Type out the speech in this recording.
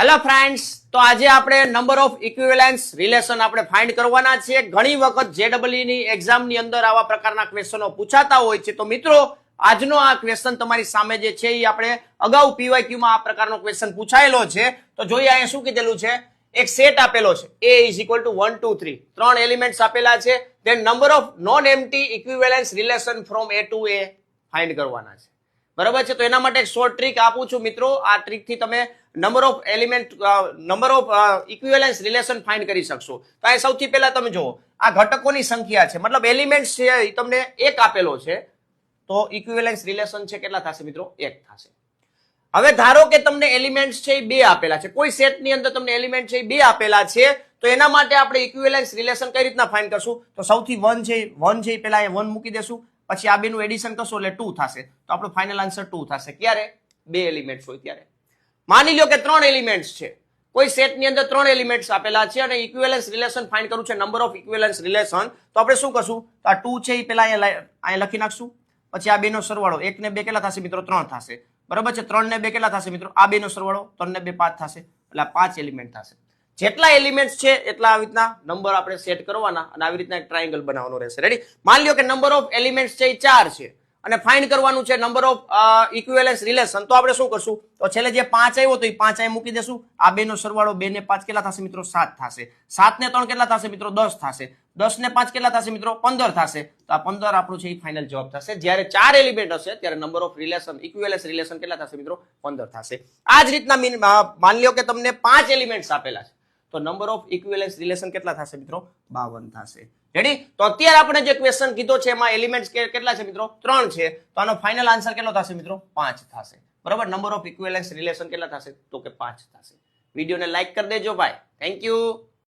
Hello friends, તો આજે આપણે નંબર ઓફ ઇક્વિવેલન્સ રિલેશન આપણે ફાઇન્ડ કરવાના છે. ઘણી વખત જેડબલઈ ની એક્ઝામ ની અંદર આવા પ્રકારના ક્વેશ્ચનો પૂછાતા હોય છે. તો મિત્રો, આજનો આ ક્વેશ્ચન તમારી સામે જે છે એ આપણે અગાઉ પીવાયક્યુ માં આ પ્રકારનો ક્વેશ્ચન પૂછાયેલો છે. તો જોઈએ અહીંયા શું કીધેલું છે. એક સેટ આપેલો છે A is equal to 1 2 3, ત્રણ એલિમેન્ટ્સ આપેલા છે. Then number of non empty equivalence relation from A to A find કરવાના છે. બરાબર છે. તો એના માટે એક શોર્ટ ટ્રીક આપું છું મિત્રો. આ ટ્રીક થી તમે number of element number of equivalence relation find કરી શકશો. તો અહીં સૌથી પહેલા તમે જુઓ, આ ઘટકોની સંખ્યા છે, મતલબ એલિમેન્ટ્સ છે એ તમને એક આપેલો છે. તો ઇક્વિવેલન્સ રિલેશન છે કેટલા થશે મિત્રો? 1 થશે. હવે ધારો કે તમને એલિમેન્ટ્સ છે એ 2 આપેલા છે. કોઈ સેટની અંદર તમને એલિમેન્ટ છે એ 2 આપેલા છે. તો એના માટે આપણે ઇક્વિવેલન્સ રિલેશન કઈ રીતના ફાઇન્ડ કરશું? તો સૌથી 1 છે પેલા અહીંયા 1 મૂકી દેશું. પછી આ બેનું એડિશન કરશો એટલે 2 થશે. તો આપણો ફાઇનલ આન્સર 2 થશે. ક્યારે? 2 એલિમેન્ટ્સ હોય ત્યારે. માની લો કે 3 એલિમેન્ટ્સ છે. કોઈ સેટની અંદર 3 એલિમેન્ટ્સ આપેલા છે અને ઇક્વિવેલન્સ રિલેશન ફાઇન્ડ કરવું છે, નંબર ઓફ ઇક્વિવેલન્સ રિલેશન. તો આપણે શું કરશું? તો આ 2 છે એ પેલા અહીંયા લખી નાખશું. પછી આ બેનો સરવાળો 1 ને 2 કેટલા થશે મિત્રો? 3 થશે. બરાબર છે. 3 ને 2 કેટલા થશે મિત્રો? આ બેનો સરવાળો 3 ને 2 5 થશે. એટલે 5 એલિમેન્ટ થશે. જેટલા એલિમેન્ટ્સ છે એટલા આવી રીતના નંબર આપણે સેટ કરવાના અને આવી રીતના એક ટ્રાયેંગલ બનાવવાનો રહેશે. રેડી? માની લો કે નંબર ઓફ એલિમેન્ટ્સ છે એ 4 છે અને ફાઇન્ડ કરવાનું છે નંબર ઓફ ઇક્વિવેલન્સ રિલેશન. તો આપણે શું કરશું? તો છેલ્લે જે 5 આવ્યો તો એ 5 અહીં મૂકી દેશું. આ બેનો સરવાળો 2 ને 5 કેટલા થશે મિત્રો? 7 થશે. 7 ને 3 કેટલા થશે મિત્રો? 10 થશે. 10 ને 5 કેટલા થશે મિત્રો? 15 થશે. તો આ 15 આપણું છે એ ફાઇનલ જવાબ થશે. જ્યારે 4 એલિમેન્ટ હશે ત્યારે number of relation equivalence relation કેટલા થશે મિત્રો? 15 થશે. આ જ રીતના માની લો કે તમને 5 એલિમેન્ટ્સ આપેલા છે. તો નંબર ઓફ ઇક્વિવેલન્સ રિલેશન કેટલા થશે મિત્રો? 52 થશે. રેડી? તો અત્યારે આપણે જે ક્વેશ્ચન કીધો છે એમાં એલિમેન્ટ્સ કેટલા છે મિત્રો? 3 છે. તો આનો ફાઇનલ આન્સર કેટલો થશે મિત્રો? 5 થશે. બરાબર? નંબર ઓફ ઇક્વિવેલન્સ રિલેશન કેટલા થશે? તો કે 5 થશે. વિડીયોને લાઈક કરી દેજો ભાઈ. Thank you.